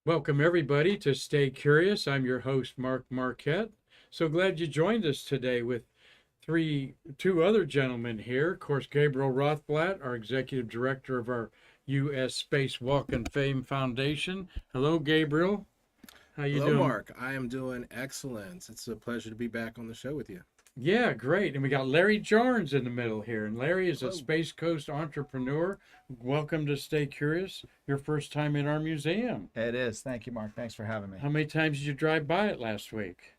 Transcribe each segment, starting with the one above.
Welcome, everybody, to Stay Curious. I'm your host, Mark Marquette. So glad you joined us today with two other gentlemen here. Of course, Gabriel Rothblatt, our executive director of our U.S. Space Walk and Fame Foundation. Hello, Gabriel. How you Hello, doing? Mark. I am doing excellent. It's a pleasure to be back on the show with you. Yeah, great. And we got Larry Jarnes in the middle here. And Larry is a Hello. Space Coast entrepreneur. Welcome to Stay Curious. Your first time in our museum. It is. Thank you, Mark. Thanks for having me. How many times did you drive by it last week?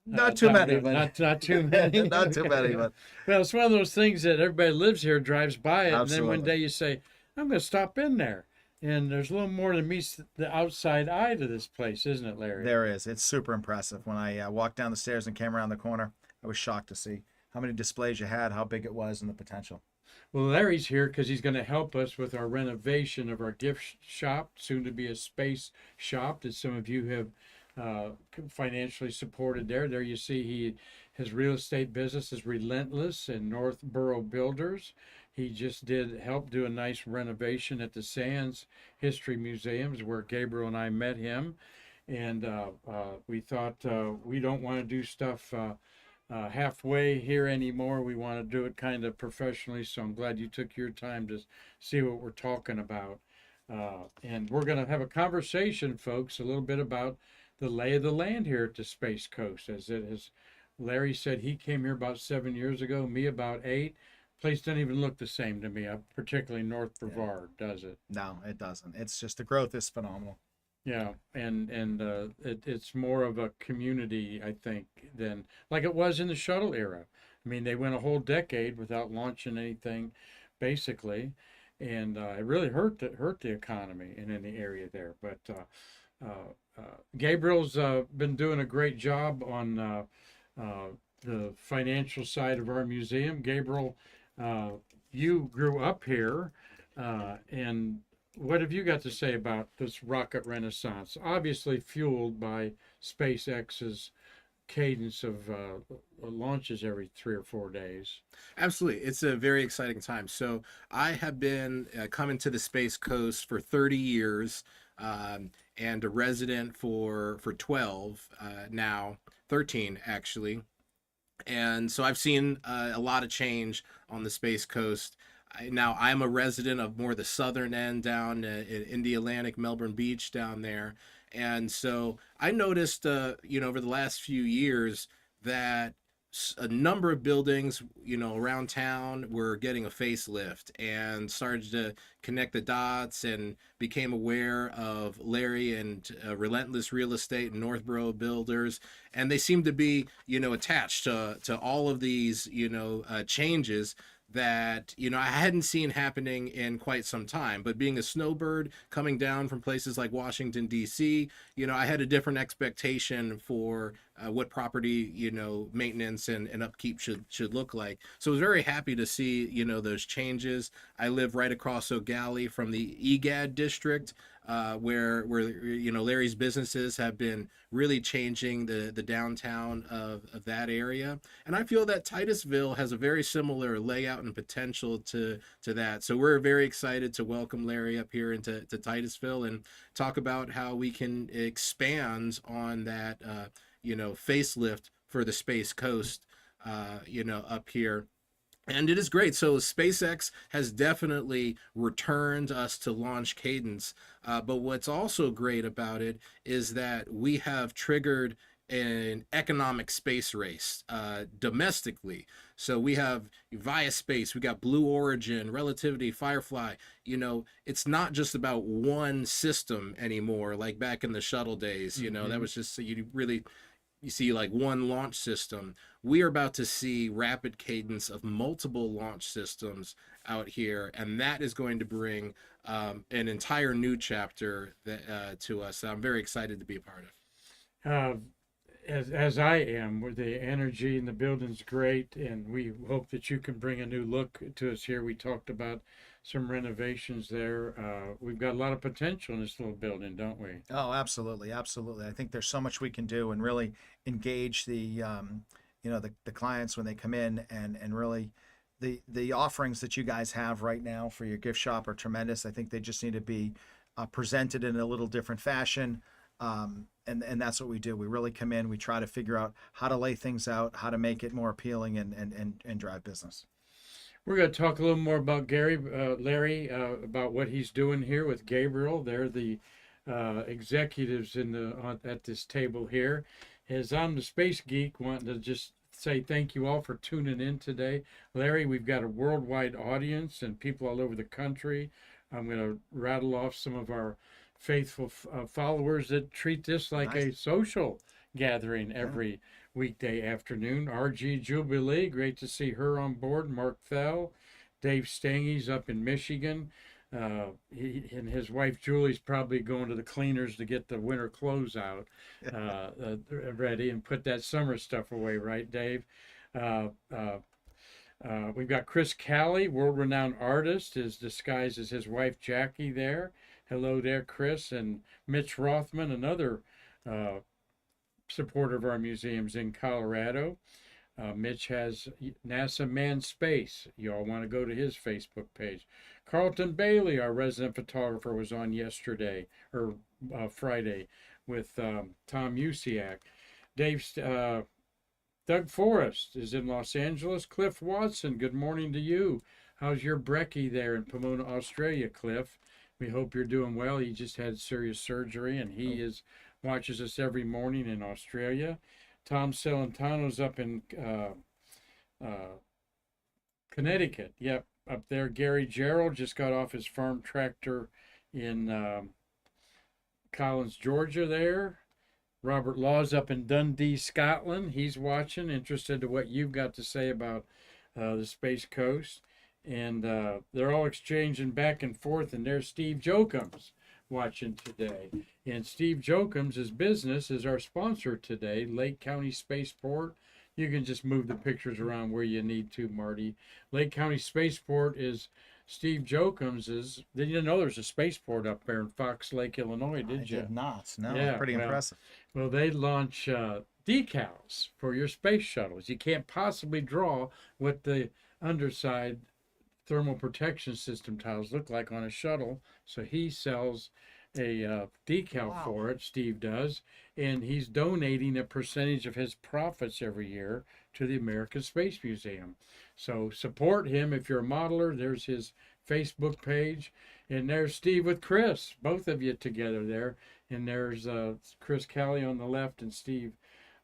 Not too Not many, really, but not too many. not too many, but Well, it's one of those things that everybody lives here, drives by it, and then one absolutely. day you say, "I'm going to stop in there." And there's a little more than meets the outside eye to this place, isn't it, Larry? There is. It's super impressive. When I walked down the stairs and came around the corner, I was shocked to see how many displays you had, how big it was, and the potential. Well, Larry's here because he's going to help us with our renovation of our gift shop, soon to be a space shop that some of you have financially supported there. There you see his real estate business is Relentless and Northborough Builders. He just did help do a nice renovation at the Sands History Museums where Gabriel and I met him. And we thought we don't want to do stuff halfway here anymore. We want to do it kind of professionally. So I'm glad you took your time to see what we're talking about. And we're going to have a conversation, folks, a little bit about the lay of the land here at the Space Coast. As it has, Larry said he came here about 7 years ago, me about 8. Place doesn't even look the same to me, particularly North Yeah. Brevard, does it? No, it doesn't. It's just the growth is phenomenal. Yeah, and it's more of a community, I think, than like it was in the shuttle era. I mean, they went a whole decade without launching anything, basically, and it really hurt the economy in the area there. But Gabriel's been doing a great job on uh, the financial side of our museum. Gabriel, uh, you grew up here, and what have you got to say about this rocket renaissance? Obviously fueled by SpaceX's cadence of launches every 3 or 4 days. Absolutely. It's a very exciting time. So, I have been coming to the Space Coast for 30 years and a resident for 12 now, 13 actually. And so I've seen a lot of change on the Space Coast. Now I'm a resident of more the southern end down in the Atlantic, Melbourne Beach down there, and so I noticed, over the last few years that a number of buildings, around town were getting a facelift and started to connect the dots and became aware of Larry and Relentless Real Estate and Northborough Builders, and they seem to be, attached to all of these, changes that I hadn't seen happening in quite some time. But being a snowbird coming down from places like Washington D.C., I had a different expectation for what property maintenance and upkeep should look like. So I was very happy to see those changes. I live right across O'Galley from the EGAD district. Where Larry's businesses have been really changing the downtown of that area, and I feel that Titusville has a very similar layout and potential to that. So we're very excited to welcome Larry up here into Titusville and talk about how we can expand on that facelift for the Space Coast, up here. And it is great. So SpaceX has definitely returned us to launch cadence. But what's also great about it is that we have triggered an economic space race domestically. So we have Via Space, we got Blue Origin, Relativity, Firefly. It's not just about one system anymore, like back in the shuttle days. That Mm-hmm. was just you see like one launch system. We are about to see rapid cadence of multiple launch systems out here, and that is going to bring an entire new chapter to us that I'm very excited to be a part of. Uh, as I am, where the energy in the building's great, and we hope that you can bring a new look to us here. We talked about some renovations there. We've got a lot of potential in this little building, don't we? Oh, absolutely, absolutely. I think there's so much we can do and really engage the clients when they come in and really the offerings that you guys have right now for your gift shop are tremendous. I think they just need to be presented in a little different fashion. And that's what we do. We really come in, we try to figure out how to lay things out, how to make it more appealing and drive business. We're going to talk a little more about Larry, about what he's doing here with Gabriel. They're the executives at this table here. As I'm the space geek, wanting to just say thank you all for tuning in today. Larry, we've got a worldwide audience and people all over the country. I'm going to rattle off some of our faithful followers that treat this like a social gathering every weekday afternoon. RG Jubilee, great to see her on board. Mark Fell, Dave Stangy's up in Michigan. He and his wife Julie's probably going to the cleaners to get the winter clothes out ready and put that summer stuff away, right, Dave? We've got Chris Calley, world-renowned artist, is disguised as his wife Jackie there. Hello there, Chris. And Mitch Rothman, another supporter of our museums in Colorado. Mitch has NASA Manned Space. You all want to go to his Facebook page. Carlton Bailey, our resident photographer, was on yesterday, or Friday, with Tom Usiak. Doug Forrest is in Los Angeles. Cliff Watson, good morning to you. How's your brekkie there in Pomona, Australia, Cliff? We hope you're doing well. He just had serious surgery, and he watches us every morning in Australia. Tom Celentano's up in Connecticut. Yep, up there. Gary Gerald just got off his farm tractor in Collins, Georgia there. Robert Law's up in Dundee, Scotland. He's watching, interested in what you've got to say about the Space Coast. And they're all exchanging back and forth, and there's Steve Jokums watching today. And Steve Jokums' business is our sponsor today, Lake County Spaceport. You can just move the pictures around where you need to, Marty. Lake County Spaceport is Steve Jokums'. Did you know there's a spaceport up there in Fox Lake, Illinois, did you? I did not. No, Yeah, pretty impressive. Well, they launch decals for your space shuttles. You can't possibly draw what the underside thermal protection system tiles look like on a shuttle. So he sells a decal for it, Steve does, and he's donating a percentage of his profits every year to the American Space Museum. So support him if you're a modeler. There's his Facebook page, and there's Steve with Chris, both of you together there. And there's Chris Calley on the left and Steve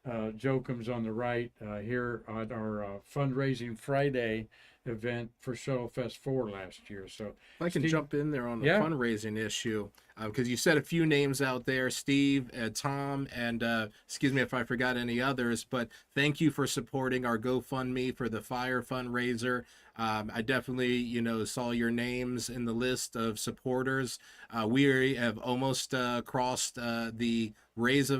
Jokums on the right here on our fundraising Friday event for Shuttle Fest 4 last year. So If I can jump in there on the fundraising issue, because you said a few names out there, Steve, Tom, and excuse me if I forgot any others, but thank you for supporting our GoFundMe for the fire fundraiser. I definitely, saw your names in the list of supporters. We have almost crossed the raise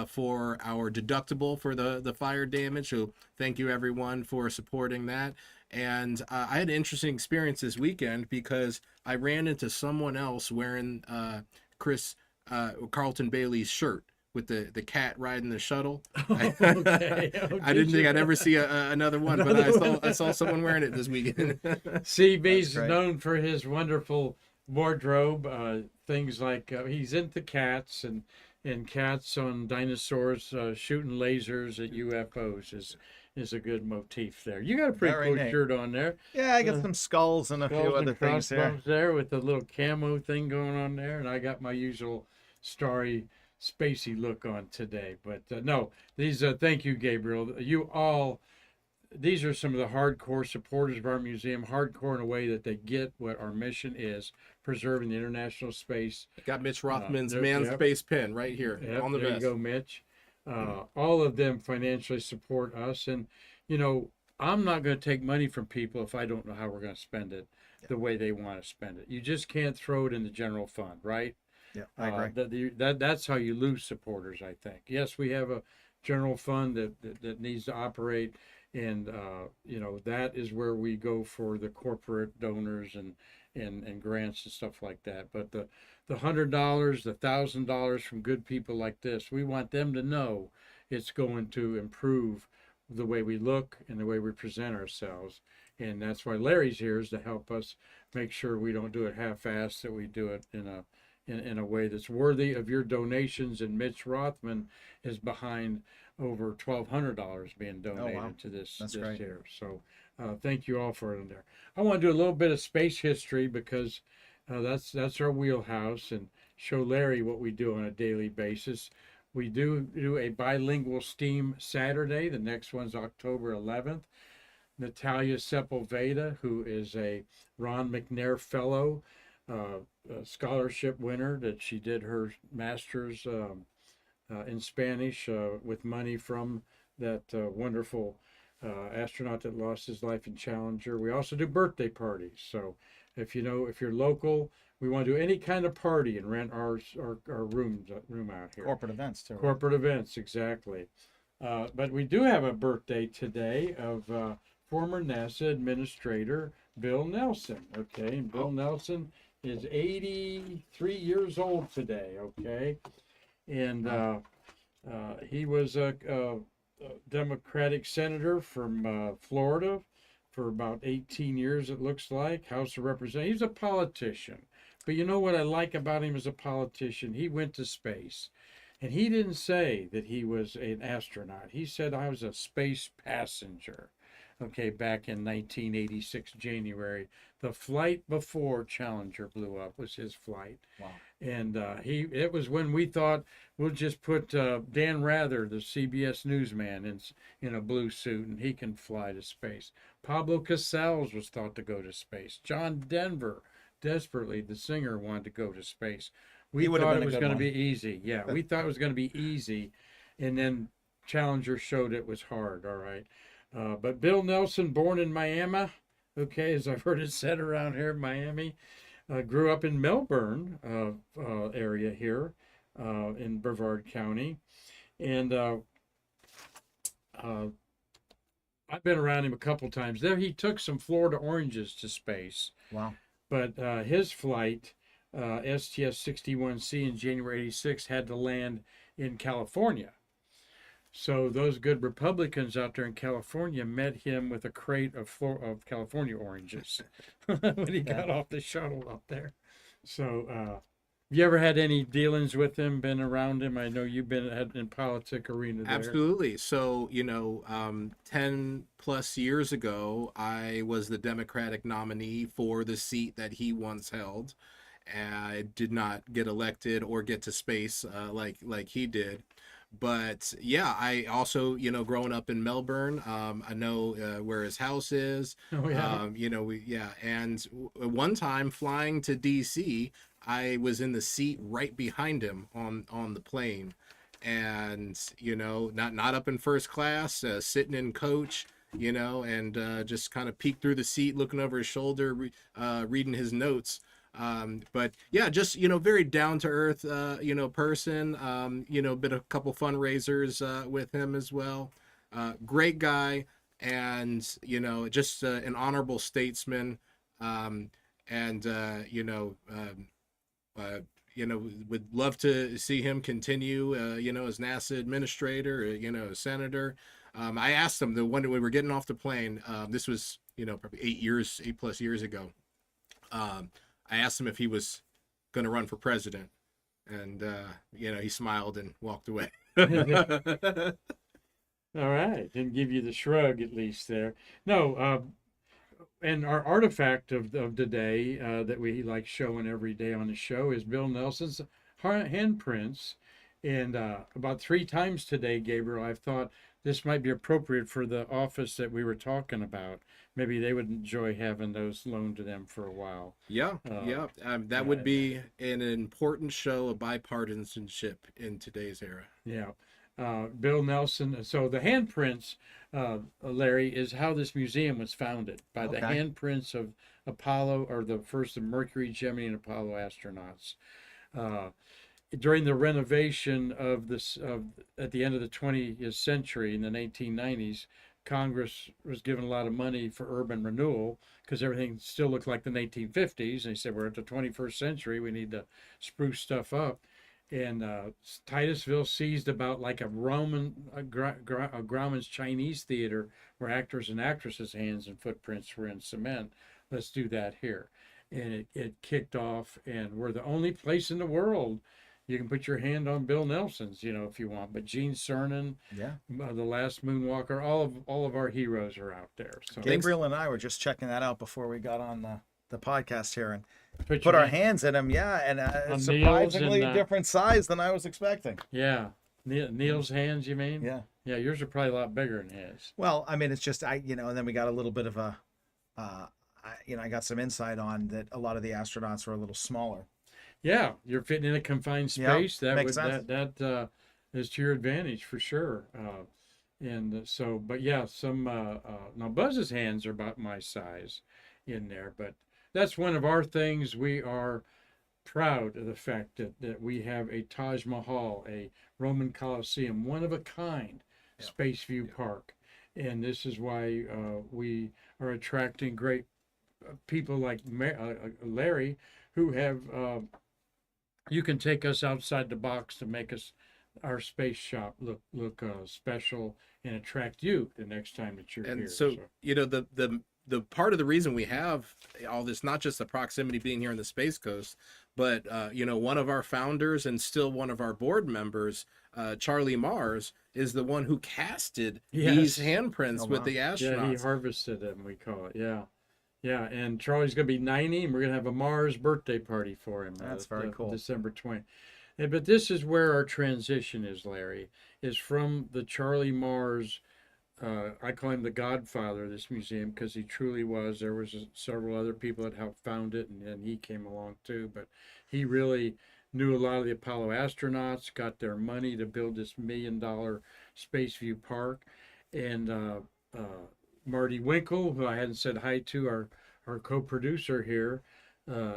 for our deductible for the fire damage. So thank you everyone for supporting that. And I had an interesting experience this weekend because I ran into someone else wearing Carlton Bailey's shirt with the cat riding the shuttle. Okay. Oh, I didn't think I'd ever see another one, but I saw someone wearing it this weekend. CB's known for his wonderful wardrobe, things like he's into cats and cats on dinosaurs shooting lasers at UFOs is a good motif there. You got a pretty cool shirt on there. Yeah, I got some skulls and a few other things there with the little camo thing going on there, and I got my usual starry, spacey look on today. But no, these thank you, Gabriel. These are some of the hardcore supporters of our museum, hardcore in a way that they get what our mission is, preserving the international space. Got Mitch Rothman's manned space pen right here on the there vest. You go, Mitch. All of them financially support us, and I'm not going to take money from people if I don't know how we're going to spend it the way they want to spend it. You just can't throw it in the general fund, right? Yeah, I agree. That's how you lose supporters, I think. Yes, we have a general fund that needs to operate, and that is where we go for the corporate donors and grants and stuff like that. But the $100, the $1,000 from good people like this, we want them to know it's going to improve the way we look and the way we present ourselves. And that's why Larry's here, is to help us make sure we don't do it half-assed, that we do it in in a way that's worthy of your donations. And Mitch Rothman is behind over $1,200 being donated to That's this great. here. So thank you all for it in there. I want to do a little bit of space history because that's our wheelhouse, and show Larry what we do on a daily basis. We do a bilingual STEAM Saturday. The next one's October 11th. Natalia Sepulveda, who is a Ron McNair Fellow, scholarship winner, that she did her master's in Spanish with money from that wonderful astronaut that lost his life in Challenger. We also do birthday parties. So if you're local, we want to do any kind of party and rent our room out here. Corporate events too. Corporate events, exactly. But we do have a birthday today of former NASA administrator Bill Nelson. Okay, and Bill Nelson is 83 years old today. Okay, and he was a Democratic senator from Florida for about 18 years, it looks like, House of Representatives. He's a politician. But you know what I like about him as a politician? He went to space. And he didn't say that he was an astronaut. He said, I was a space passenger. Okay, back in 1986, January. The flight before Challenger blew up was his flight. Wow. And it was when we thought we'll just put Dan Rather, the CBS newsman, in a blue suit, and he can fly to space. Pablo Casals was thought to go to space. John Denver, desperately, the singer, wanted to go to space. We thought it was going to be easy. Yeah, we thought it was going to be easy, and then Challenger showed it was hard. All right, but Bill Nelson, born in Miami, okay, as I've heard it said around here, Miami, grew up in Melbourne area here in Brevard County, and I've been around him a couple times. There, he took some Florida oranges to space. Wow. But his flight, STS-61C in January 86, had to land in California. So those good Republicans out there in California met him with a crate of California oranges when he got off the shuttle up there. So have you ever had any dealings with him, been around him? I know you've been in politic arena there. Absolutely. So, 10 plus years ago, I was the Democratic nominee for the seat that he once held. I did not get elected or get to space like he did. But yeah, I also, growing up in Melbourne, I know where his house is. Oh, yeah. And one time flying to DC, I was in the seat right behind him on the plane, and not up in first class, sitting in coach, and just kind of peeked through the seat, looking over his shoulder, reading his notes. But yeah, just very down to earth person. Been a couple fundraisers with him as well. Great guy, and just an honorable statesman. Would love to see him continue, as NASA administrator, senator. I asked him the one we were getting off the plane. This was, probably 8 plus years ago. I asked him if he was going to run for president, and he smiled and walked away. All right, didn't give you the shrug at least there. No, and our artifact of the day that we like showing every day on the show is Bill Nelson's handprints. And about 3 times today, Gabriel, I've thought this might be appropriate for the office that we were talking about. Maybe they would enjoy having those loaned to them for a while. Yeah. That would be an important show of bipartisanship in today's era. Yeah. Bill Nelson. So the handprints, Larry, is how this museum was founded, by the handprints of Apollo, or the first of Mercury, Gemini, and Apollo astronauts. During the renovation of this, at the end of the 20th century in the 1990s, Congress was given a lot of money for urban renewal because everything still looked like the 1950s. They said, we're at the 21st century, we need to spruce stuff up. And Titusville seized about like a Grauman's Chinese theater where actors and actresses' hands and footprints were in cement. Let's do that here. and it kicked off, and we're the only place in the world you can put your hand on Bill Nelson's, if you want. But Gene Cernan, Yeah. the last moonwalker, all of our heroes are out there. So Gabriel and I were just checking that out before we got on the podcast here, and put put your our hand- hands in them. Yeah, and On surprisingly Neil's and, different size than I was expecting. Yeah, Neil's hands, you mean? Yeah. Yeah, yours are probably a lot bigger than his. Well, I mean, it's just and then we got a little bit of a, I got some insight on that. A lot of the astronauts are a little smaller. Yeah, you're fitting in a confined Yeah, space. That makes would sense. that is to your advantage for sure. But yeah, some now Buzz's hands are about my size in there, but that's one of our things. We are proud of the fact that we have a Taj Mahal, a Roman Colosseum, one of a kind space view park, and this is why we are attracting great people like Larry, who have you can take us outside the box to make us our space shop look special and attract you the next time that you're And here. so, the part of the reason we have all this, not just the proximity being here on the Space Coast, but one of our founders and still one of our board members, Charlie Mars, is the one who casted these handprints Oh, with wow. the Yeah, he astronauts. harvested them, we call it. Yeah. Yeah, and Charlie's going to be 90, and we're going to have a Mars birthday party for him. That's very cool. December 20th. But this is where our transition is, Larry, is from the Charlie Mars. I call him the godfather of this museum because he truly was. There was several other people that helped found it, and he came along too. But he really knew a lot of the Apollo astronauts, got their money to build this $1 million Space View Park. And Marty Winkle, who I hadn't said hi to, our co-producer here,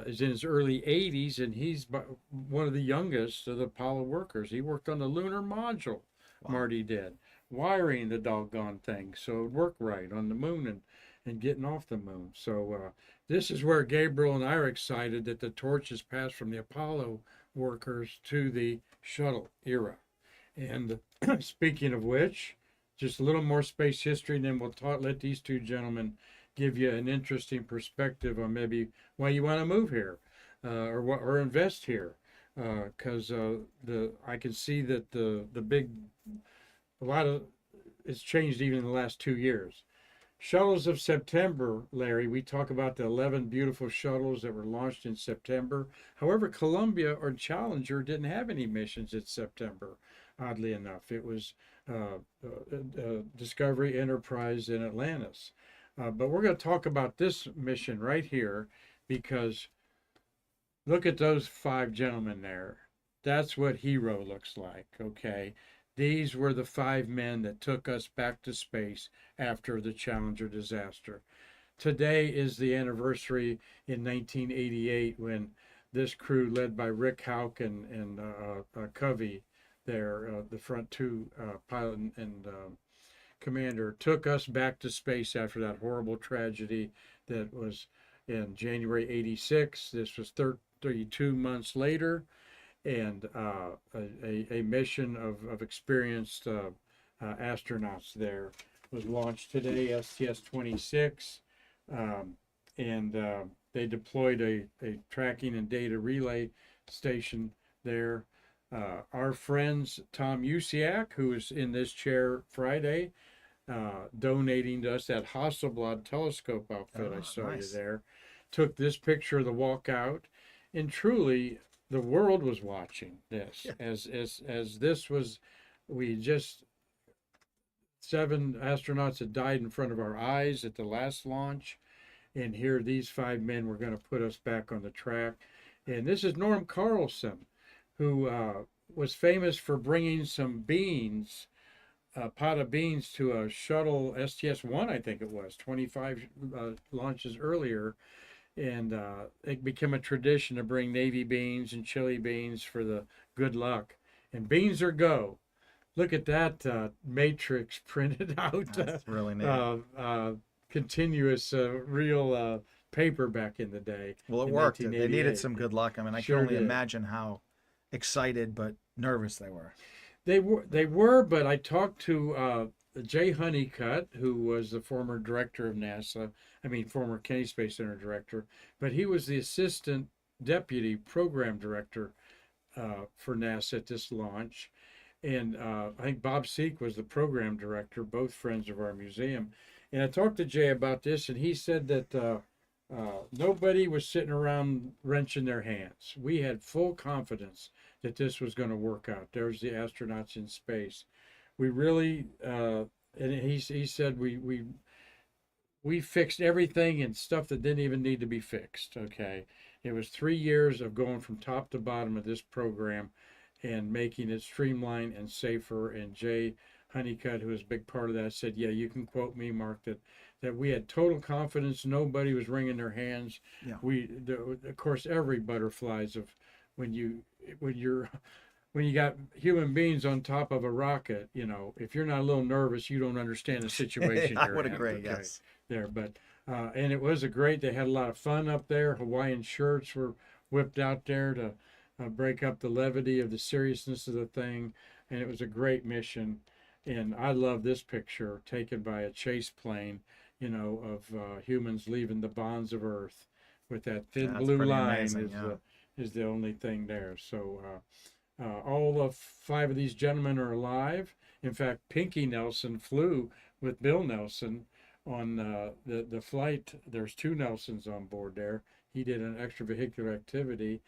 is in his early 80s, and he's one of the youngest of the Apollo workers. He worked on the lunar module, Marty did, wiring the doggone thing so it would work right on the moon and getting off the moon. So this is where Gabriel and I are excited that the torch has passed from the Apollo workers to the shuttle era. And speaking of which, just a little more space history, and then we'll let these two gentlemen give you an interesting perspective on maybe why you want to move here or invest here. Because I can see that a lot of it's changed even in the last 2 years. Shuttles of September, Larry, we talk about the 11 beautiful shuttles that were launched in September. However, Columbia or Challenger didn't have any missions in September, oddly enough. It was Discovery, Enterprise, and Atlantis. But we're going to talk about this mission right here because look at those 5 gentlemen there. That's what hero looks like, okay? These were the 5 men that took us back to space after the Challenger disaster. Today is the anniversary in 1988 when this crew, led by Rick Houck and Covey, the front 2 pilot and commander, took us back to space after that horrible tragedy that was in January 86. This was 32 months later. And a mission of experienced astronauts there was launched today, STS-26, and they deployed a tracking and data relay station there. Our friends Tom Usiak, who is in this chair Friday, donating to us that Hasselblad telescope outfit I saw nice. you there, took this picture of the walkout, and truly the world was watching this as this was, we just 7 astronauts had died in front of our eyes at the last launch, and here these 5 men were going to put us back on the track. And this is Norm Carlson, who was famous for bringing some beans, a pot of beans, to a shuttle STS-1, I think it was 25 launches earlier. And it became a tradition to bring navy beans and chili beans for the good luck. And beans are go. Look at that matrix printed out. That's really neat. Continuous real paper back in the day. Well, it in worked. They 1988. needed some good luck. I mean, I Sure can only did. imagine how excited but nervous they were. They were, but I talked to Jay Honeycutt, who was the former director of NASA, former Kennedy Space Center director, but he was the assistant deputy program director for NASA at this launch. And I think Bob Seek was the program director, both friends of our museum. And I talked to Jay about this, and he said that nobody was sitting around wrenching their hands. We had full confidence that this was going to work out. There's the astronauts in space. We really, and he said we fixed everything and stuff that didn't even need to be fixed. Okay, it was 3 years of going from top to bottom of this program and making it streamlined and safer. And Jay Honeycutt, who was a big part of that, said, "Yeah, you can quote me, Mark, that we had total confidence. Nobody was wringing their hands. Yeah. Of course, every butterflies of when you got human beings on top of a rocket. If you're not a little nervous, you don't understand the situation. I you're would in, agree. okay, Yes. there, but and it was they had a lot of fun up there. Hawaiian shirts were whipped out there to break up the levity of the seriousness of the thing, and it was a great mission. And I love this picture taken by a chase plane, of humans leaving the bonds of Earth with that thin That's blue pretty line amazing, yeah. is the only thing there. So all of 5 of these gentlemen are alive. In fact, Pinky Nelson flew with Bill Nelson on the flight. There's 2 Nelsons on board there. He did an extravehicular activity.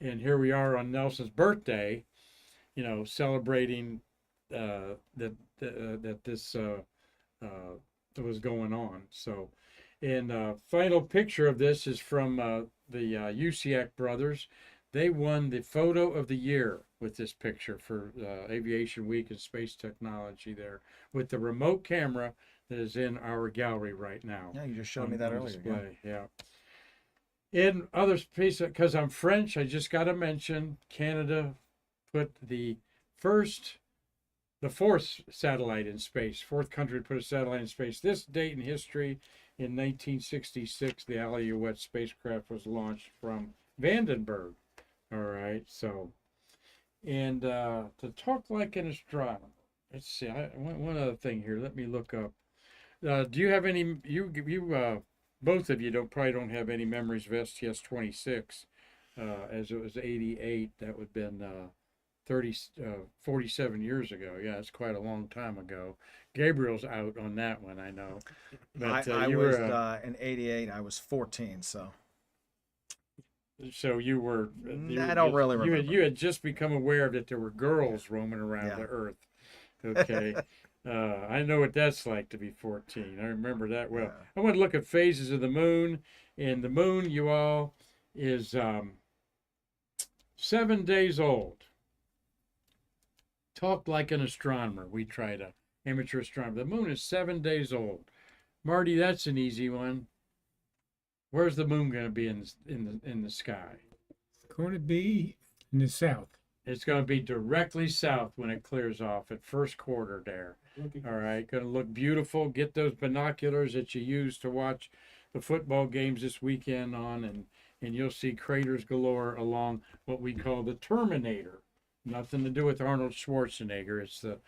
And here we are on Nelson's birthday, celebrating that this was going on. So, and final picture of this is from the Usiak brothers. They won the photo of the year with this picture for Aviation Week and Space Technology there, with the remote camera that is in our gallery right now. Yeah, you just showed me that on earlier. Yeah. display. Yeah. In other space, because I'm French, I just got to mention Canada put the fourth satellite in space. Fourth country to put a satellite in space. This date in history, in 1966, the Alouette spacecraft was launched from Vandenberg. All right, so, and to talk like an astronomer. Let's see. One other thing here. Let me look up. Do you have any? Both of you probably don't have any memories of STS-26, as it was 88. That would have been 47 years ago. Yeah, it's quite a long time ago. Gabriel's out on that one, I know. But I you was were in '88. I was 14, so so you were. I don't really remember. You had just become aware that there were girls roaming around Yeah. the Earth. Okay. I know what that's like to be 14. I remember that well. Yeah. I want to look at phases of the moon, and the moon, you all, is 7 days old. Talk like an astronomer. We tried a amateur astronomer. The moon is 7 days old. Marty, that's an easy one. Where's the moon going to be in the sky? It's going to be in the south. It's going to be directly south when it clears off at first quarter there. All right, going to look beautiful. Get those binoculars that you use to watch the football games this weekend on, and you'll see craters galore along what we call the Terminator. Nothing to do with Arnold Schwarzenegger. It's the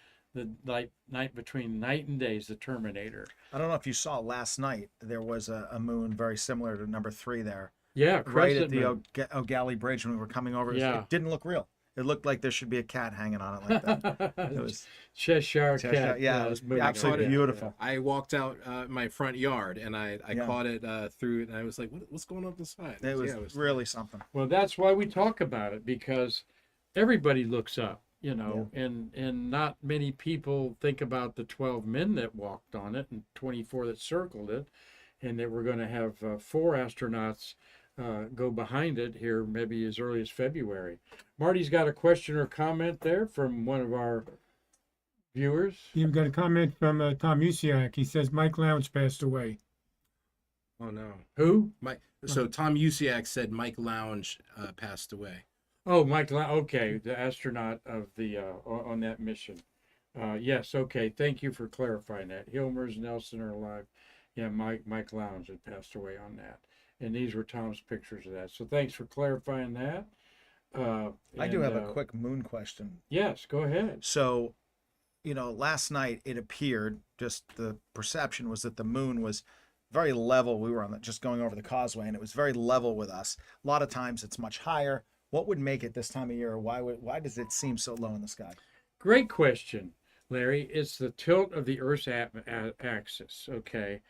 night between night and days, the Terminator. I don't know if you saw last night. There was a moon very similar to number 3 there, Yeah, right crescent at the moon. O'Galley Bridge when we were coming over. Yeah. It didn't look real. It looked like there should be a cat hanging on it like that. It was Cheshire Cheshire, cat. yeah, it was absolutely it. beautiful. I walked out my front yard and I Yeah. caught it through it, and I was like, what's going on this side? It was Yeah, really something. Well, that's why we talk about it, because everybody looks up, and not many people think about the 12 men that walked on it and 24 that circled it, and that we're going to have 4 astronauts go behind it here maybe as early as February. Marty's got a question or comment there from one of our viewers. You've got a comment from Tom Usiak. He says Mike Lounge passed away. Oh no. Who? So Tom Usiak said Mike Lounge passed away. Oh, Mike. Okay, the astronaut of the on that mission. Yes. Okay. Thank you for clarifying that. Hilmers, Nelson are alive. Yeah, Mike Lounge had passed away on that, and these were Tom's pictures of that. So thanks for clarifying that. I do have a quick moon question. Yes, go ahead. So, last night it appeared, just the perception was that the moon was very level. We were just going over the causeway, and it was very level with us. A lot of times it's much higher. What would make it this time of year? Or why does it seem so low in the sky? Great question, Larry. It's the tilt of the Earth's axis, okay?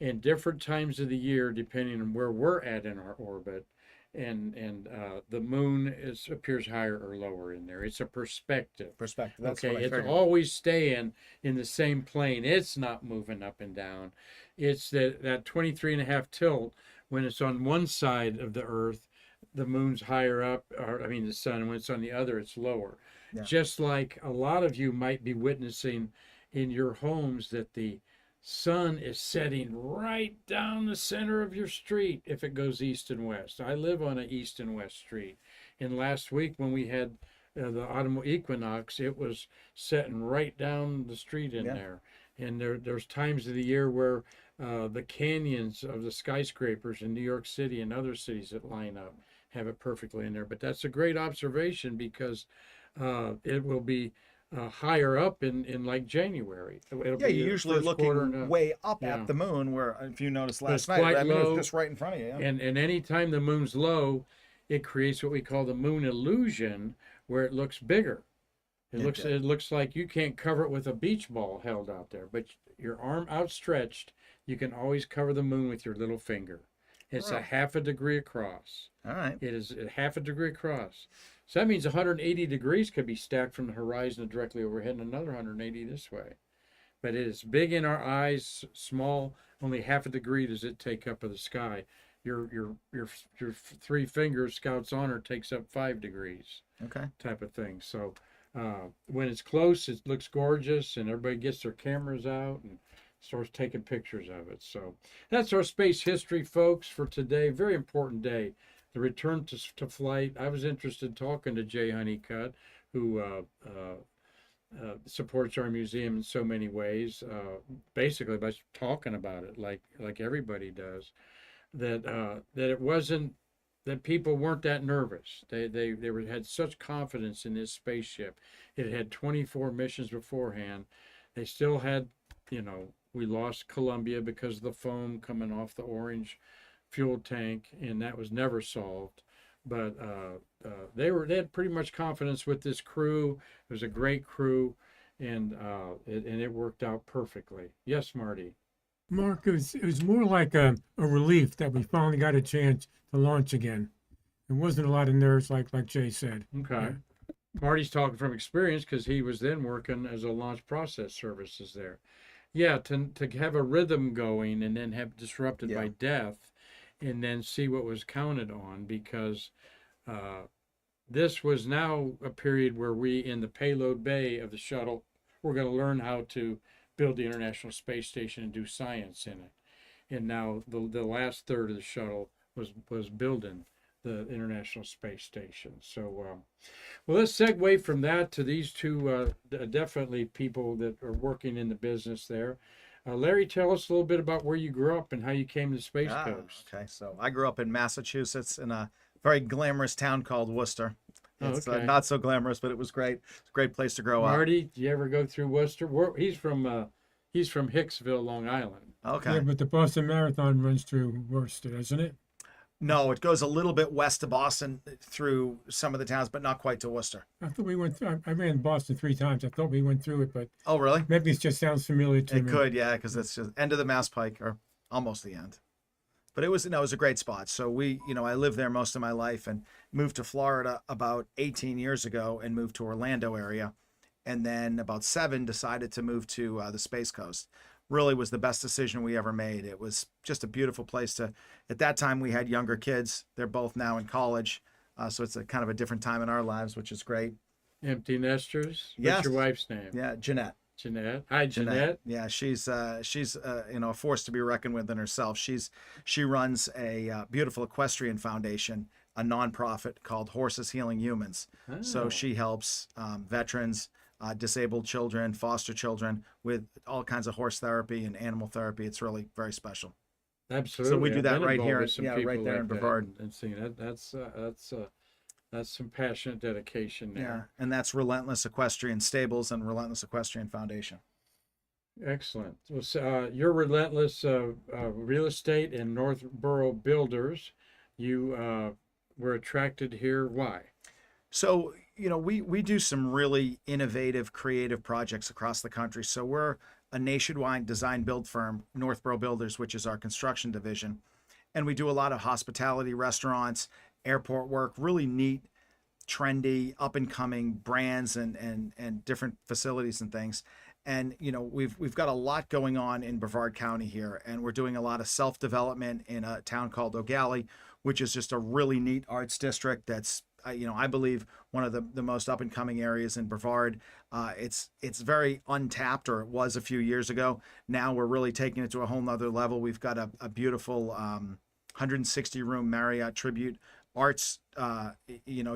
In different times of the year, depending on where we're at in our orbit, and the moon appears higher or lower in there. It's a perspective. Perspective. That's Okay, what I it's figured. always staying in the same plane. It's not moving up and down. It's that 23 and a half tilt when it's on one side of the Earth, the moon's higher up, or I mean the sun, and when it's on the other, it's lower. Yeah. Just like a lot of you might be witnessing in your homes that the sun is setting right down the center of your street if it goes east and west. I live on an east and west street. And last week when we had the autumnal equinox, it was setting right down the street in there. And there's times of the year where the canyons of the skyscrapers in New York City and other cities that line up have it perfectly in there. But that's a great observation because it will be higher up in like January. It'll Yeah, be you're the usually first quarter looking way up yeah. at the moon, where if you noticed But it's last night, quite I mean, it low. was just right in front of you. Yeah. And any time the moon's low, it creates what we call the moon illusion, where it looks bigger. It looks like you can't cover it with a beach ball held out there, but your arm outstretched, you can always cover the moon with your little finger. It's a half a degree across. All right. It is a half a degree across. So that means 180 degrees could be stacked from the horizon directly overhead, and another 180 this way. But it is big in our eyes, small. Only half a degree does it take up of the sky. Your three fingers, Scout's Honor, takes up 5 degrees. Okay. Type of thing. So when it's close, it looks gorgeous, and everybody gets their cameras out and starts taking pictures of it. So that's our space history, folks, for today. Very important day. The return to flight. I was interested in talking to Jay Honeycutt, who supports our museum in so many ways, basically by talking about it like everybody does. That it wasn't that people weren't that nervous. They had such confidence in this spaceship. It had 24 missions beforehand. They still had, we lost Columbia because of the foam coming off the orange fuel tank, and that was never solved. But they had pretty much confidence with this crew. It was a great crew, and it worked out perfectly. Yes, Marty. Mark, it was more like a relief that we finally got a chance to launch again. There wasn't a lot of nerves, like Jay said. Okay. Marty's talking from experience because he was then working as a launch process services there. Yeah, to have a rhythm going and then have disrupted by death, and then see what was counted on, because this was now a period where we, in the payload bay of the shuttle, we're going to learn how to build the International Space Station and do science in it. And now the last third of the shuttle was building the International Space Station. So, well, let's segue from that to these two definitely people that are working in the business there. Larry, tell us a little bit about where you grew up and how you came to the Space Coast. Okay, so I grew up in Massachusetts in a very glamorous town called Worcester. It's not so glamorous, but it was great. It's a great place to grow up. Marty, do you ever go through Worcester? He's from Hicksville, Long Island. Okay. Yeah, but the Boston Marathon runs through Worcester, doesn't it? No, it goes a little bit west of Boston through some of the towns, but not quite to Worcester. I thought we went through. I ran Boston 3 times. I thought we went through it, but Oh, really? maybe it just sounds familiar to me. It could, yeah, because it's just end of the Mass Pike, or almost the end. But it was a great spot. So I lived there most of my life and moved to Florida about 18 years ago and moved to Orlando area. And then about 7 decided to move to the Space Coast. Really was the best decision we ever made. It was just a beautiful place at that time we had younger kids. They're both now in college. So it's a kind of a different time in our lives, which is great. Empty nesters? Yes. What's your wife's name? Yeah, Jeanette. Jeanette. Hi, Jeanette. Yeah, she's a force to be reckoned with in herself. She runs a beautiful equestrian foundation, a nonprofit called Horses Healing Humans. Oh. So she helps veterans, disabled children, foster children with all kinds of horse therapy and animal therapy. It's really very special. Absolutely. So we do I've that been right involved here, with some people right there in like that Brevard. and seeing that. That's That's some passionate dedication Yeah, there. and that's Relentless Equestrian Stables and Relentless Equestrian Foundation. Excellent. Well, you're Relentless Real Estate and Northborough Builders. You were attracted here. Why? So, we do some really innovative, creative projects across the country. So we're a nationwide design build firm, Northborough Builders, which is our construction division. And we do a lot of hospitality, restaurants, airport work, really neat, trendy, up and coming brands and different facilities and things. And we've got a lot going on in Brevard County here, and we're doing a lot of self development in a town called O'Galley, which is just a really neat arts district. That's I believe one of the most up and coming areas in Brevard. It's very untapped, or it was a few years ago. Now we're really taking it to a whole nother level. We've got a beautiful 160 room Marriott Tribute Arts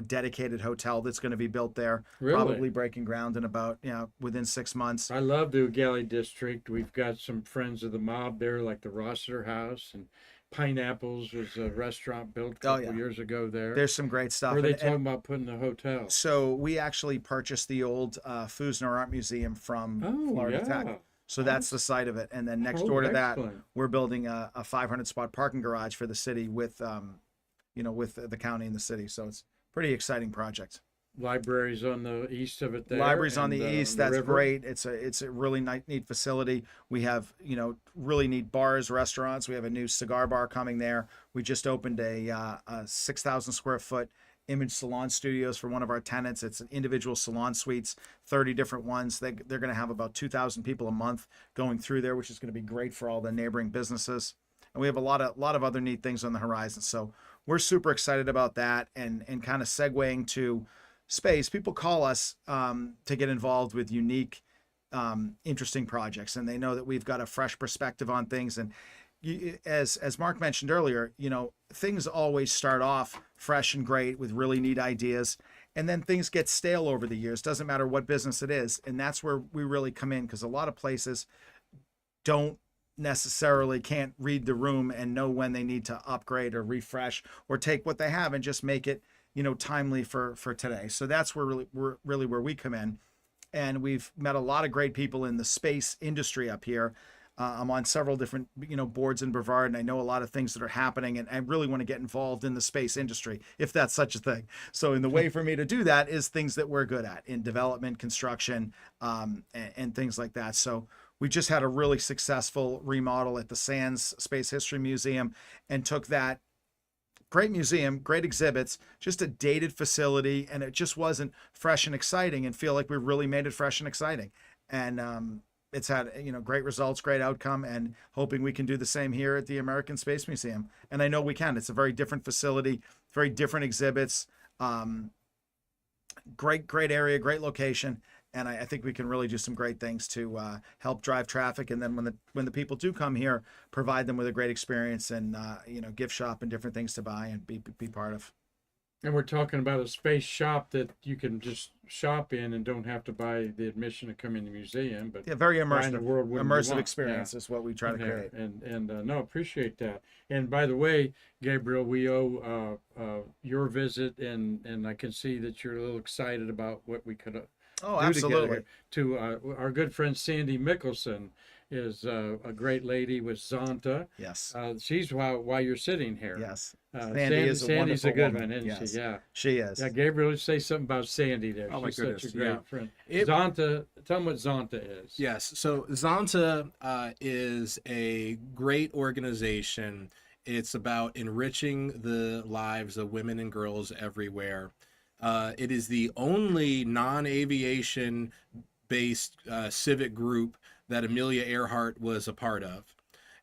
dedicated hotel that's going to be built there. Really? Probably breaking ground in about within 6 months. I love the Galley District. We've got some friends of the mob there, like the Rossiter House, and Pineapples was a restaurant built a couple years ago there. There's some great stuff. Where are they talking about putting the hotel? So we actually purchased the old Fusner Art Museum from Florida Tech. So that's the site of it. And then next door to that, we're building a 500 spot parking garage for the city with the county and the city. So it's a pretty exciting project. Libraries on the east of it there. Libraries on the east. That's river. great. It's a really neat facility. We have, really neat bars, restaurants. We have a new cigar bar coming there. We just opened a 6,000 square foot image salon studios for one of our tenants. It's an individual salon suites, 30 different ones. They're going to have about 2,000 people a month going through there, which is going to be great for all the neighboring businesses. And we have a lot of other neat things on the horizon. So we're super excited about that, and kind of segueing to space. People call us to get involved with unique, interesting projects, and they know that we've got a fresh perspective on things. And as Mark mentioned earlier, things always start off fresh and great with really neat ideas, and then things get stale over the years. Doesn't matter what business it is, and that's where we really come in, because a lot of places can't read the room and know when they need to upgrade or refresh or take what they have and just make it timely for today. So that's where really where we come in. And we've met a lot of great people in the space industry up here. I'm on several different boards in Brevard, and I know a lot of things that are happening, and I really want to get involved in the space industry, if that's such a thing. So in the way for me to do that is things that we're good at in development, construction, and things like that. So we just had a really successful remodel at the Sands Space History Museum, and took that great museum, great exhibits, just a dated facility, and it just wasn't fresh and exciting, and feel like we really made it fresh and exciting. And it's had great results, great outcome, and hoping we can do the same here at the American Space Museum. And I know we can. It's a very different facility, very different exhibits, great area, great location. And I think we can really do some great things to help drive traffic. And then when the people do come here, provide them with a great experience, and gift shop and different things to buy and be part of. And we're talking about a space shop that you can just shop in and don't have to buy the admission to come in the museum. But very find the world when you immersive want. experience is what we try to create. And no, appreciate that. And by the way, Gabriel, we owe your visit, and I can see that you're a little excited about what we could Oh, do absolutely. together. To our good friend Sandy Mickelson is a great lady with Zonta. Yes. She's why you're sitting here. Yes. Sandy's a wonderful good woman. one, isn't Yes. she? Yeah. She is. Yeah, Gabriel, say something about Sandy there. Oh, my She's such goodness, a great yeah. friend. It- Zonta, tell them what Zonta is. Yes. So Zonta is a great organization. It's about enriching the lives of women and girls everywhere. It is the only non-aviation based civic group that Amelia Earhart was a part of.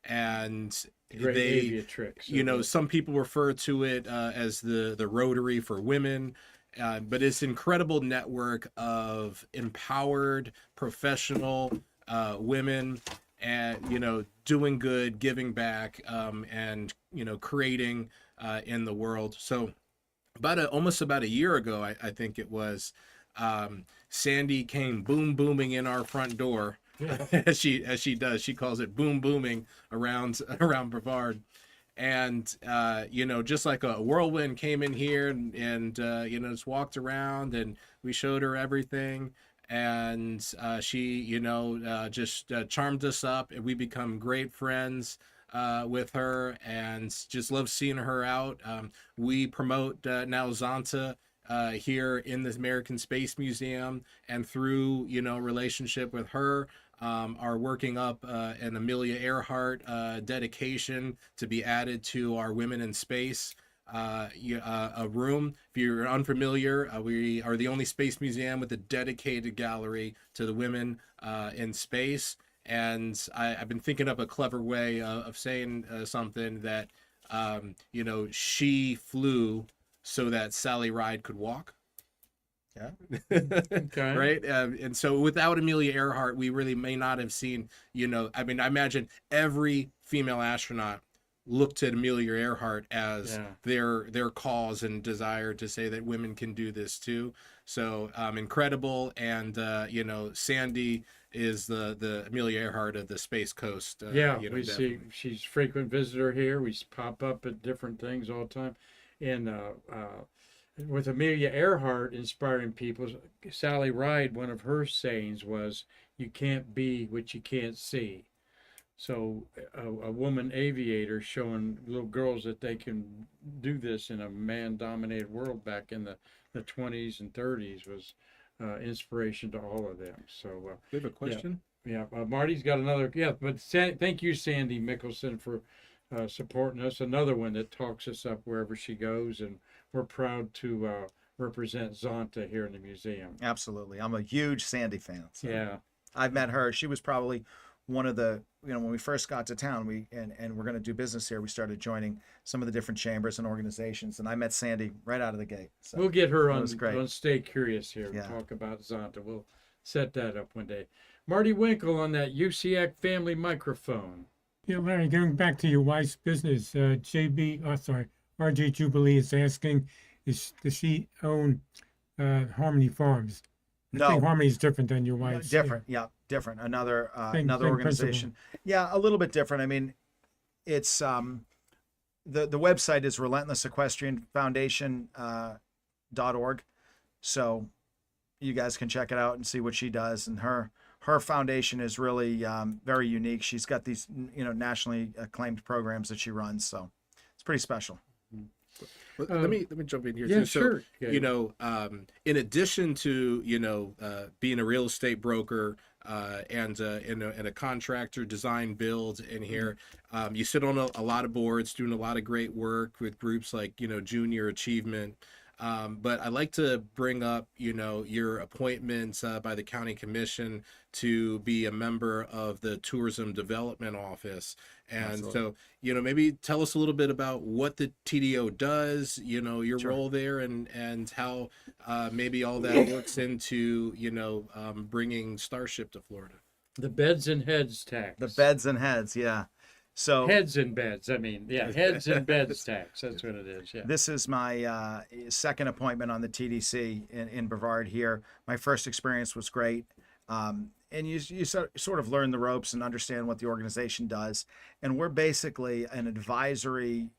And Great they, aviatrix. some people refer to it as the Rotary for women. But it's an incredible network of empowered, professional women, and doing good, giving back, and creating in the world. So almost about a year ago, I think it was, Sandy came booming in our front door. Yeah. as she does. She calls it booming around Brevard. And just like a whirlwind came in here and just walked around, and we showed her everything. And she just charmed us up, and we become great friends with her, and just love seeing her out. We promote now Zonta here in the American Space Museum, and through relationship with her, are working up an Amelia Earhart dedication to be added to our Women in Space a room. If you're unfamiliar, we are the only space museum with a dedicated gallery to the women in space. And I've been thinking up a clever way of saying something that, she flew so that Sally Ride could walk. Yeah. Okay. Right. And so without Amelia Earhart, we really may not have seen, I imagine every female astronaut looked at Amelia Earhart as their cause and desire to say that women can do this too. So incredible. And, Sandy is the Amelia Earhart of the Space Coast. We definitely. see she's frequent visitor here. We pop up at different things all the time. And with Amelia Earhart inspiring people, Sally Ride, one of her sayings was, "You can't be what you can't see." So a woman aviator showing little girls that they can do this in a man-dominated world back in the 20s and 30s was inspiration to all of them. So We have a question. Marty's got another. But thank you, Sandy Mickelson, for supporting us. Another one that talks us up wherever she goes, and we're proud to represent Zonta here in the museum. Absolutely. I'm a huge Sandy fan. So Yeah. I've met her. She was probably one of the, when we first got to town, and we're going to do business here, we started joining some of the different chambers and organizations, and I met Sandy right out of the gate. So We'll get her that on was great. on Stay Curious here Yeah. and talk about Zonta. We'll set that up one day. Marty Winkle on that UCAC family microphone. Yeah, Larry, going back to your wife's business, RJ Jubilee is asking, does she own Harmony Farms? I No. think Harmony is different than your wife's. Different. Yeah. Different. Another Same organization. Yeah. A little bit different. I mean, it's, the website is relentlessequestrianfoundation.org. So you guys can check it out and see what she does. And her foundation is really very unique. She's got these, nationally acclaimed programs that she runs. So it's pretty special. Let me jump in here Yeah, too. So, sure. in addition to being a real estate broker and a contractor, design, build in here, you sit on a lot of boards, doing a lot of great work with groups like Junior Achievement. But I like to bring up, your appointments by the county commission to be a member of the Tourism Development Office. And Absolutely. so, maybe tell us a little bit about what the TDO does, your Sure. role there, and how maybe all that works into, bringing Starship to Florida. The beds and heads tax. The beds and heads. Yeah. So Heads and beds. Heads and beds tax. That's what it is. Yeah. this is my second appointment on the TDC in Brevard here. My first experience was great. And you sort of learn the ropes and understand what the organization does. And we're basically an advisory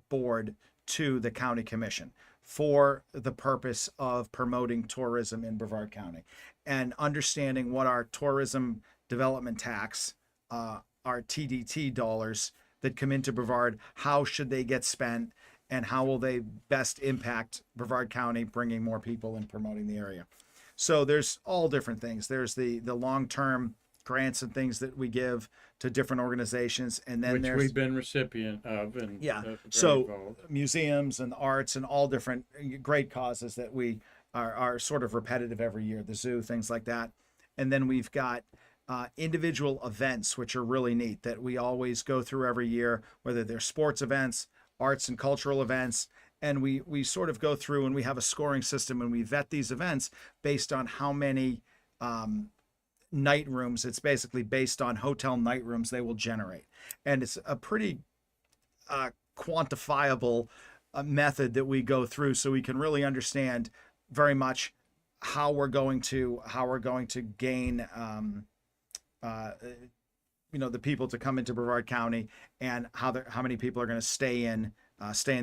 board to the county commission for the purpose of promoting tourism in Brevard County and understanding what our tourism development tax, our TDT dollars that come into Brevard, how should they get spent, and how will they best impact Brevard County, bringing more people and promoting the area. So there's all different things. There's the long-term grants and things that we give to different organizations, and then Which there's we've been recipient of. And very so involved. museums and arts and all different great causes that we are sort of repetitive every year, the zoo, things like that. And then we've got individual events, which are really neat, that we always go through every year, whether they're sports events, arts and cultural events. And we sort of go through and we have a scoring system, and we vet these events based on how many night rooms. It's basically based on hotel night rooms they will generate. And it's a pretty quantifiable method that we go through, so we can really understand very much how we're going to gain the people to come into Brevard County and how many people are going to stay in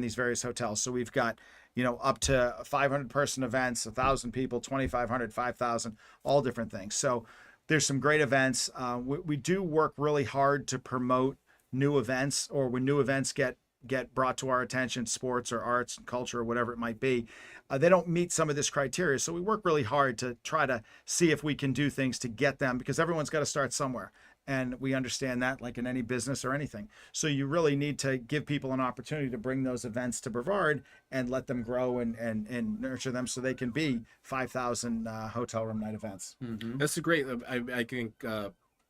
these various hotels. So we've got up to 500 person events, 1,000 people, 2,500, 5,000, all different things. So there's some great events. We do work really hard to promote new events, or when new events get brought to our attention, sports or arts and culture or whatever it might be, they don't meet some of this criteria. So we work really hard to try to see if we can do things to get them, because everyone's got to start somewhere. And we understand that, like in any business or anything. So you really need to give people an opportunity to bring those events to Brevard and let them grow and nurture them so they can be 5,000 hotel room night events. That's a great, I think,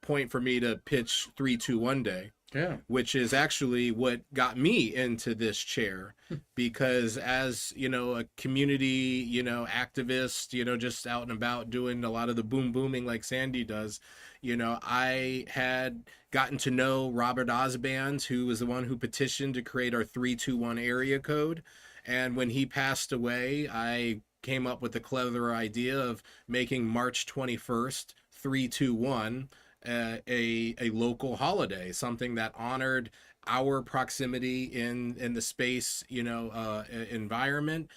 point for me to pitch 3-2-1 Day. Yeah. Which is actually what got me into this chair, because as, a community, activist, just out and about doing a lot of the booming like Sandy does, I had gotten to know Robert Osband, who was the one who petitioned to create our 321 area code. And when he passed away, I came up with the clever idea of making March 21st 321 a local holiday, something that honored our proximity in the space, environment,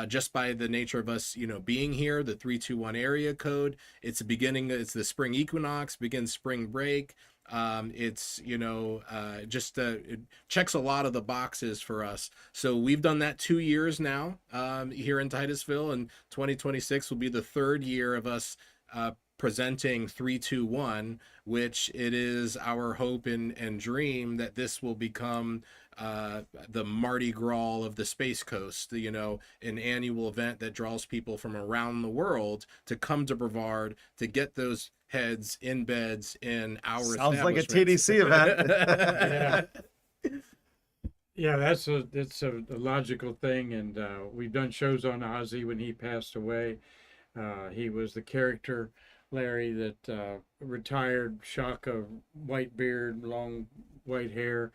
just by the nature of us, being here. The 321 area code. It's the spring equinox, begins spring break. It's it checks a lot of the boxes for us. So we've done that 2 years now here in Titusville, and 2026 will be the third year of us presenting 321, which it is our hope and dream that this will become the Mardi Gras of the Space Coast, an annual event that draws people from around the world to come to Brevard to get those heads in beds in our Sounds like a establishments. TDC event. Yeah, that's a logical thing, and we've done shows on Ozzy when he passed away. He was the character, Larry, that retired, Shaka, white beard, long white hair.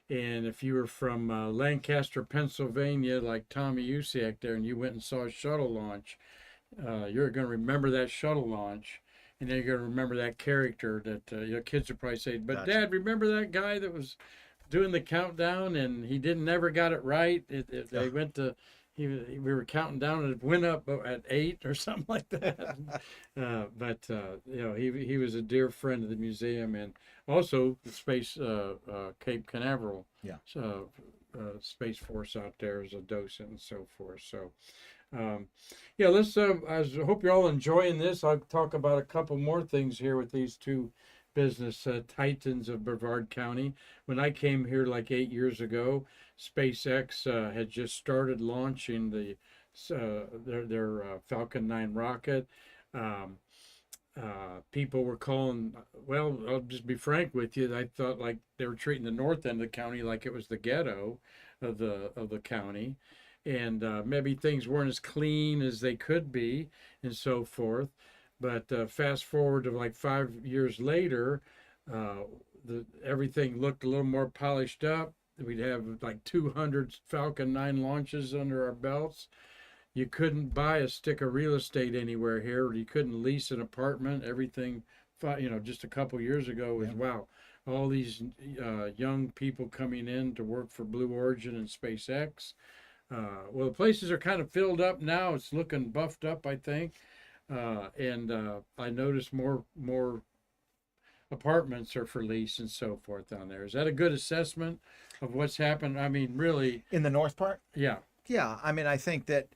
And if you were from Lancaster, Pennsylvania, like Tommy Usiak there, and you went and saw a shuttle launch, you're going to remember that shuttle launch. And then you're going to remember that character that your kids will probably say, but Gotcha. Dad, remember that guy that was doing the countdown and he never got it right? They went to... we were counting down and it went up at 8 or something like that. He was a dear friend of the museum, and also the space Cape Canaveral, Space Force out there as a docent and so forth. So, let's. I hope you're all enjoying this. I'll talk about a couple more things here with these two business titans of Brevard County. When I came here like 8 years ago, SpaceX had just started launching their Falcon 9 rocket. People were calling, well, I'll just be frank with you, I thought like they were treating the north end of the county like it was the ghetto of the county, and maybe things weren't as clean as they could be and so forth. But fast forward to like 5 years later, everything looked a little more polished up. We'd have like 200 Falcon 9 launches under our belts. You couldn't buy a stick of real estate anywhere here. You couldn't lease an apartment. Everything, just a couple years ago was, wow, all these young people coming in to work for Blue Origin and SpaceX. Well, the places are kind of filled up now. It's looking buffed up, I think. And I noticed more apartments are for lease and so forth down there. Is that a good assessment of what's happened? I mean, really, In the north part? yeah. Yeah, I mean, I think that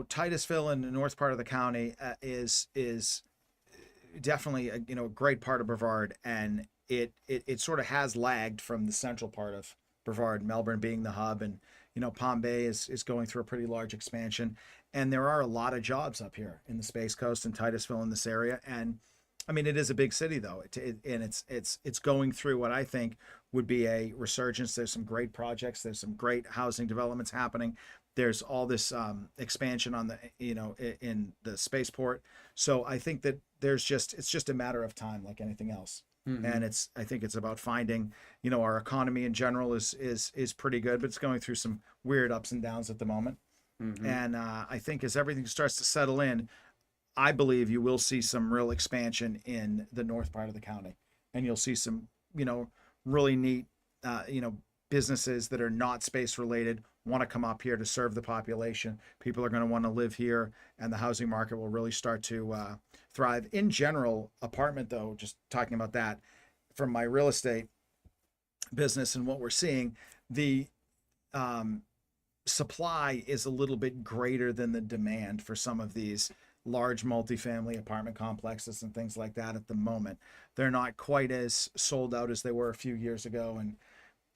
Titusville in the north part of the county is definitely a great part of Brevard, and it sort of has lagged from the central part of Brevard, Melbourne being the hub, and Palm Bay is going through a pretty large expansion, and there are a lot of jobs up here in the Space Coast and Titusville in this area. And I mean, it is a big city though, and it's going through what I think would be a resurgence. There's some great projects. There's some great housing developments happening. There's all this expansion on the in the spaceport. So I think that it's just a matter of time, like anything else. Mm-hmm. And I think it's about finding, our economy in general is pretty good, but it's going through some weird ups and downs at the moment. Mm-hmm. And I think as everything starts to settle in, I believe you will see some real expansion in the north part of the county, and you'll see some really neat, businesses that are not space related want to come up here to serve the population. People are going to want to live here, and the housing market will really start to thrive. In general, apartment though, just talking about that from my real estate business and what we're seeing, the supply is a little bit greater than the demand for some of these large multifamily apartment complexes and things like that at the moment. They're not quite as sold out as they were a few years ago,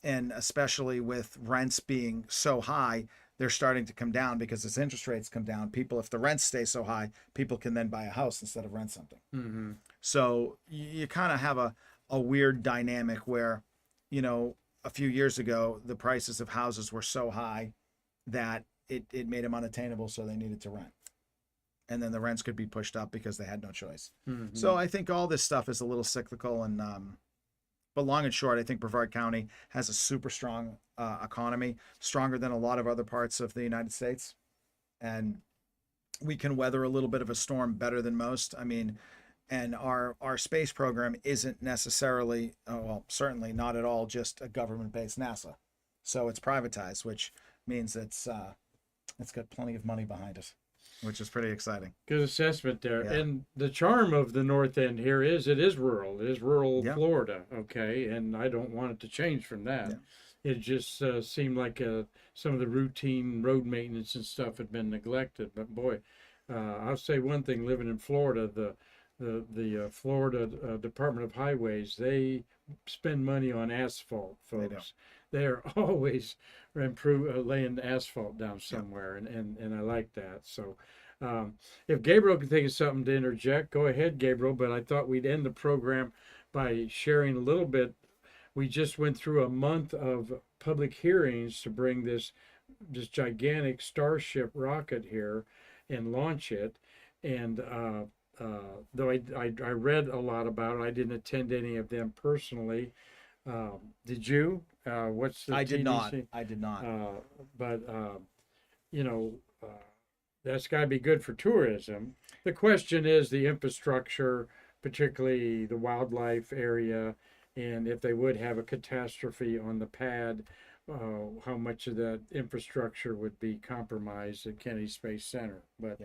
and especially with rents being so high, they're starting to come down because as interest rates come down, people, if the rents stay so high, people can then buy a house instead of rent something. Mm-hmm. So you kind of have a weird dynamic where, a few years ago, the prices of houses were so high that it made them unattainable, so they needed to rent. And then the rents could be pushed up because they had no choice. Mm-hmm. So I think all this stuff is a little cyclical, and but long and short, I think Brevard County has a super strong economy, stronger than a lot of other parts of the United States. And we can weather a little bit of a storm better than most. I mean, and our space program isn't necessarily, well, certainly not at all just a government-based NASA. So it's privatized, which means it's got plenty of money behind it, which is pretty exciting. Good assessment there. Yeah. And the charm of the North End here is it is rural. It is rural Yeah. Florida, okay? And I don't want it to change from that. Yeah. It just seemed like some of the routine road maintenance and stuff had been neglected. But boy, I'll say one thing: living in Florida, the Florida Department of Highways, they spend money on asphalt, They do. folks. They're always laying asphalt down somewhere, and I like that. So if Gabriel can think of something to interject, go ahead, Gabriel. But I thought we'd end the program by sharing a little bit. We just went through a month of public hearings to bring this gigantic Starship rocket here and launch it. And though I read a lot about it, I didn't attend any of them personally. Did you? What's the I did not. TDC? I did not. But you know, that's got to be good for tourism. The question is the infrastructure, particularly the wildlife area, and if they would have a catastrophe on the pad, how much of that infrastructure would be compromised at Kennedy Space Center. But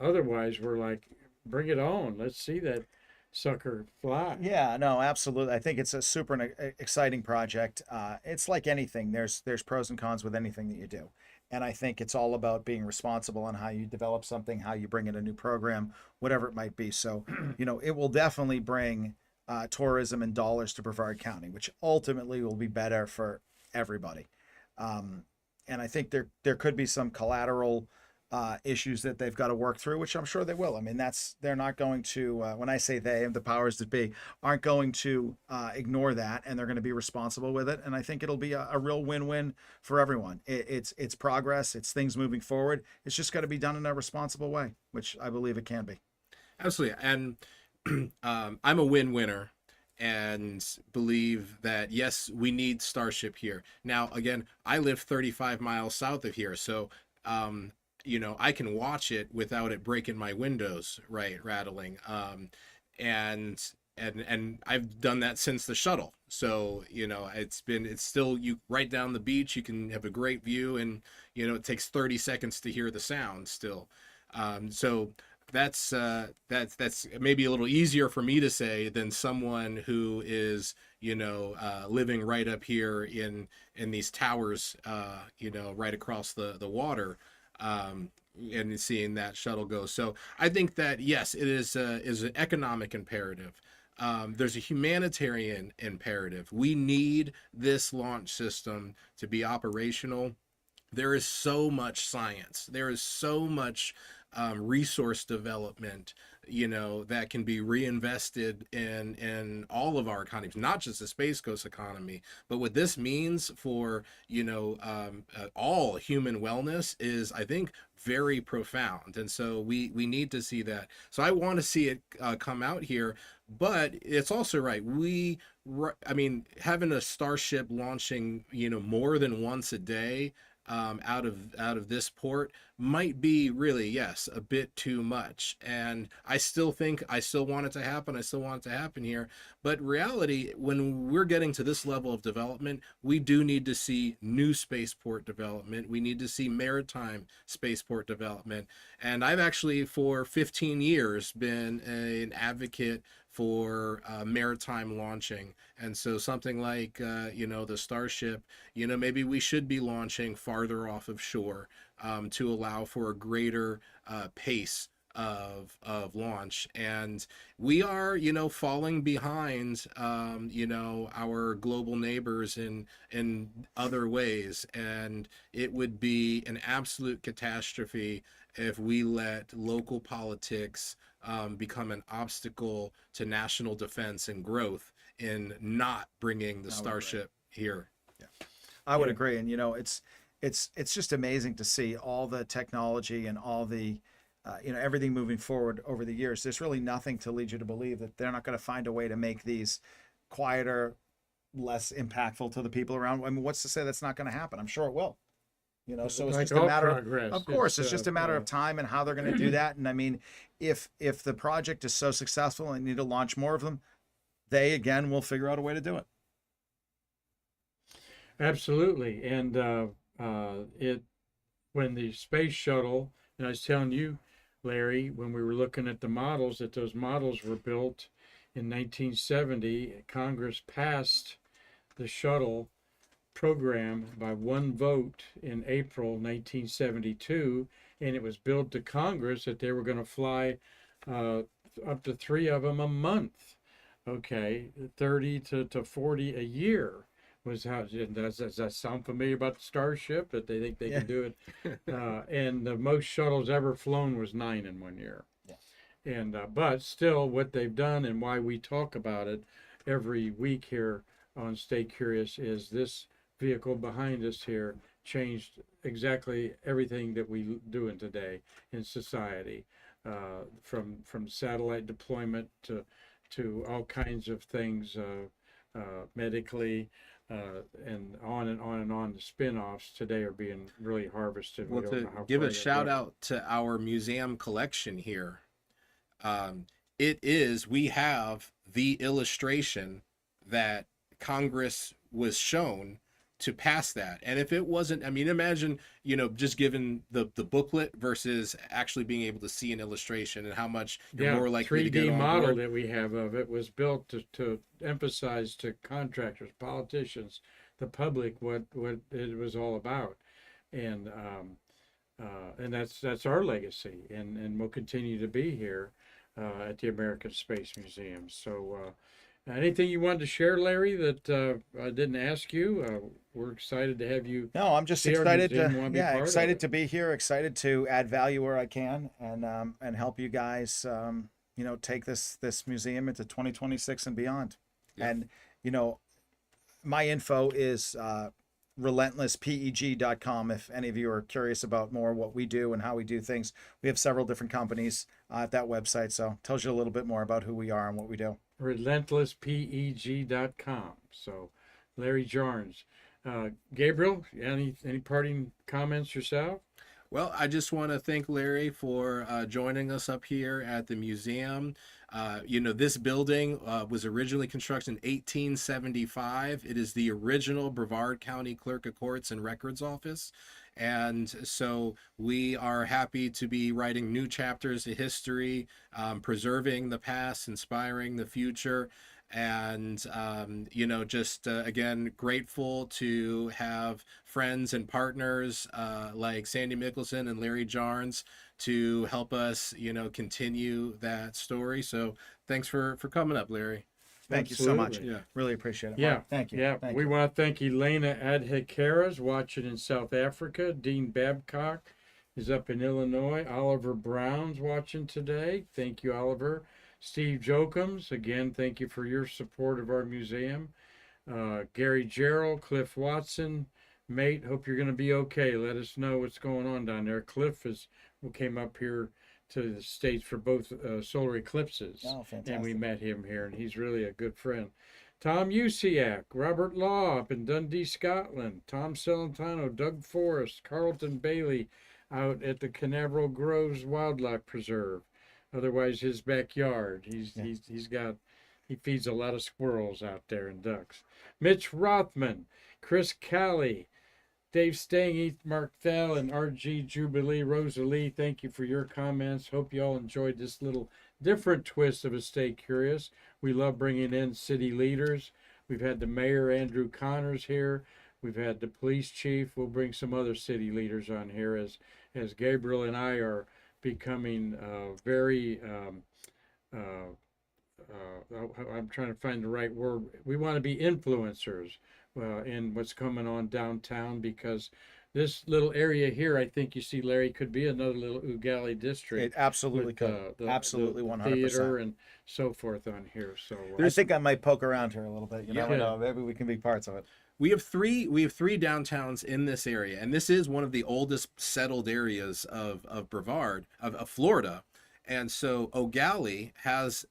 otherwise, we're like, bring it on. Let's see that sucker fly. Yeah, no, absolutely. I think it's a super exciting project. It's like anything. There's pros and cons with anything that you do. And I think it's all about being responsible on how you develop something, how you bring in a new program, whatever it might be. So, it will definitely bring tourism and dollars to Brevard County, which ultimately will be better for everybody. And I think there could be some collateral issues that they've got to work through, which I'm sure they will. I mean, they're not going to, when I say they, the powers that be, aren't going to ignore that, and they're going to be responsible with it. And I think it'll be a real win-win for everyone. It's progress, it's things moving forward. It's just got to be done in a responsible way, which I believe it can be. Absolutely. And I'm a win-winner and believe that, yes, we need Starship here. Now, again, I live 35 miles south of here, so I can watch it without it breaking my windows, right, rattling. And I've done that since the shuttle. So, it's still, you right down the beach, you can have a great view, and, it takes 30 seconds to hear the sound still. So that's maybe a little easier for me to say than someone who is, living right up here in these towers, right across the water. And seeing that shuttle go. So I think that, yes, it is an economic imperative. There's a humanitarian imperative. We need this launch system to be operational. There is so much science. There is so much resource development, that can be reinvested in all of our economies, not just the Space Coast economy, but what this means for, all human wellness is, I think, very profound. And so we need to see that. So I want to see it come out here, but it's also right. Having a Starship launching, more than once a day, out of this port might be really, yes, a bit too much. And I still want it to happen. I still want it to happen here. But reality, when we're getting to this level of development, we do need to see new spaceport development. We need to see maritime spaceport development. And I've actually, for 15 years, been an advocate for maritime launching. And so something like, the Starship, maybe we should be launching farther off of shore to allow for a greater pace of launch. And we are, falling behind, our global neighbors in other ways. And it would be an absolute catastrophe if we let local politics become an obstacle to national defense and growth in not bringing the Starship here. I would agree. And it's just amazing to see all the technology and all the everything moving forward over the years. There's really nothing to lead you to believe that they're not going to find a way to make these quieter, less impactful to the people around. I mean, what's to say that's not going to happen? I'm sure it will. So it's Like just a all matter progress, of course, it's just a matter of time and how they're going to do that. And I mean, if the project is so successful and need to launch more of them, they again will figure out a way to do it. Absolutely. And when the space shuttle, and I was telling you, Larry, when we were looking at the models, that those models were built in 1970. Congress passed the shuttle program by one vote in April 1972, and it was billed to Congress that they were going to fly up to 3 of them a month. Okay, 30 to 40 a year was how. Does that sound familiar about the Starship, that they think they can do it? And the most shuttles ever flown was 9 in 1 year. Yeah. And but still, what they've done and why we talk about it every week here on Stay Curious is this vehicle behind us here changed exactly everything that we doing today in society, from satellite deployment to all kinds of things, medically, and on and on and on. The spin-offs today are being really harvested. Well, to give a shout out to our museum collection here, we have the illustration that Congress was shown to pass that. And if it wasn't, I mean, imagine, just given the booklet versus actually being able to see an illustration and how much you're more likely to get 3D on model board. that we have of it was built to emphasize to contractors, politicians, the public what it was all about. And that's our legacy, and will continue to be here at the American Space Museum. So anything you wanted to share, Larry, that I didn't ask you? We're excited to have you. No, I'm just see our excited museum, wanna be part of excited it. to be here, excited to add value where I can, and help you guys, take this museum into 2026 and beyond. Yeah. And my info is relentlesspeg.com. If any of you are curious about more what we do and how we do things, we have several different companies at that website, so it tells you a little bit more about who we are and what we do. relentlesspeg.com. So, Larry Jarnes. Gabriel, any parting comments yourself? Well, I just want to thank Larry for joining us up here at the museum. This building was originally constructed in 1875. It is the original Brevard County Clerk of Courts and Records Office. And so we are happy to be writing new chapters of history, preserving the past, inspiring the future. And again, grateful to have friends and partners like Sandy Mickelson and Larry Jarnes to help us continue that story. So thanks for coming up, Larry. Thank you so much. Absolutely. Yeah. Really appreciate it. Yeah, Mark, thank you. Yeah, Thank we you. want to thank Elena Adhikaras watching in South Africa. Dean Babcock is up in Illinois. Oliver Brown's watching today. Thank you, Oliver. Steve Jokums, again, thank you for your support of our museum. Gary Gerald, Cliff Watson, mate, hope you're going to be okay. Let us know what's going on down there. Cliff came up here to the States for both solar eclipses. Oh, fantastic. And we met him here, and he's really a good friend. Tom Usiak, Robert Law up in Dundee, Scotland, Tom Celentano, Doug Forrest, Carlton Bailey out at the Canaveral Groves Wildlife Preserve, otherwise his backyard. He feeds a lot of squirrels out there and ducks. Mitch Rothman, Chris Callie, Dave Stang, Mark Thel, and RG Jubilee. Rosalie, thank you for your comments. Hope you all enjoyed this little different twist of a Stay Curious. We love bringing in city leaders. We've had the mayor, Andrew Connors, here. We've had the police chief. We'll bring some other city leaders on here as Gabriel and I are becoming very, I'm trying to find the right word. We want to be influencers in what's coming on downtown, because this little area here, I think you see, Larry, could be another little Ugali district. It absolutely with, could. the Absolutely, the 100%. theater and so forth on here. So I think I might poke around here a little bit. You never Yeah. know. Maybe we can be parts of it. We have three downtowns in this area, and this is one of the oldest settled areas of Brevard, of Florida. And so O'Galley has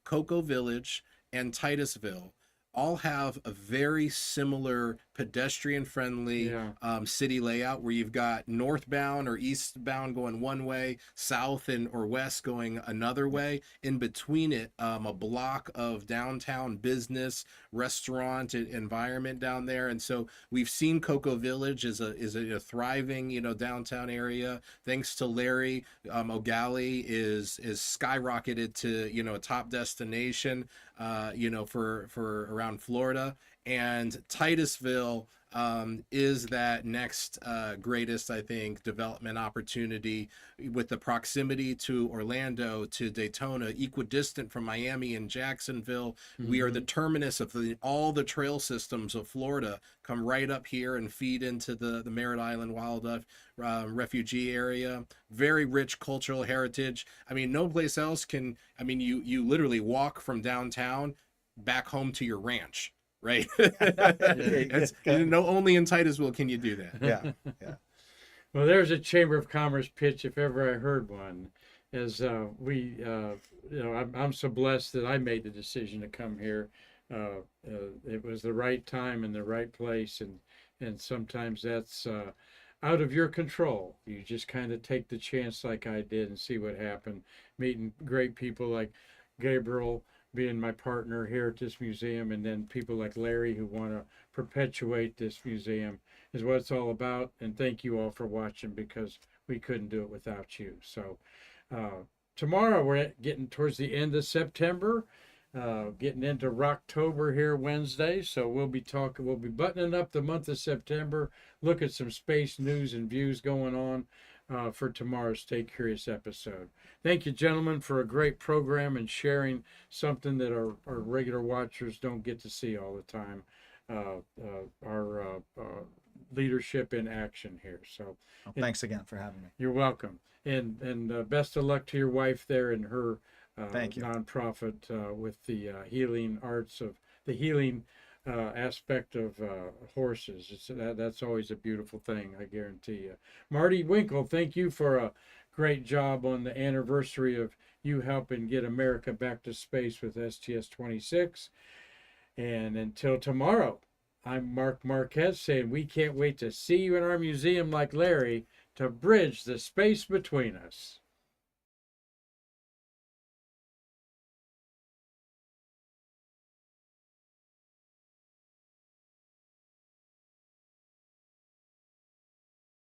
Cocoa Village and Titusville all have a very similar pedestrian friendly Yeah. city layout, where you've got northbound or eastbound going one way, south and or west going another way. In between it, a block of downtown business, restaurant environment down there. And so we've seen Cocoa Village is a thriving, downtown area. Thanks to Larry, O'Galley is skyrocketed to, a top destination, for around Florida. And Titusville is that next greatest, I think, development opportunity, with the proximity to Orlando, to Daytona, equidistant from Miami and Jacksonville. We are the terminus of all the trail systems of Florida, come right up here and feed into the Merritt Island Wildlife refugee area. Very rich cultural heritage. I mean, no place else can, you literally walk from downtown back home to your ranch. Right. Only in Titusville can you do that. Yeah. Yeah. Well, there's a Chamber of Commerce pitch if ever I heard one. As I'm so blessed that I made the decision to come here. It was the right time and the right place, and sometimes that's out of your control. You just kind of take the chance like I did and see what happened. Meeting great people like Gabriel, being my partner here at this museum, and then people like Larry who want to perpetuate this museum, is what it's all about. And thank you all for watching, because we couldn't do it without you. So tomorrow we're getting towards the end of September, getting into Rocktober here Wednesday. So we'll be buttoning up the month of September, look at some space news and views going on for tomorrow's Stay Curious episode. Thank you, gentlemen, for a great program and sharing something that our regular watchers don't get to see all the time. Our leadership in action here. So Well, thanks again for having me. you're welcome. And best of luck to your wife there and her Thank you. nonprofit with the healing arts of the healing aspect of horses. That's always a beautiful thing, I guarantee you. Marty Winkle, thank you for a great job on the anniversary of you helping get America back to space with STS-26. And until tomorrow, I'm Mark Marquez saying we can't wait to see you in our museum like Larry, to bridge the space between us.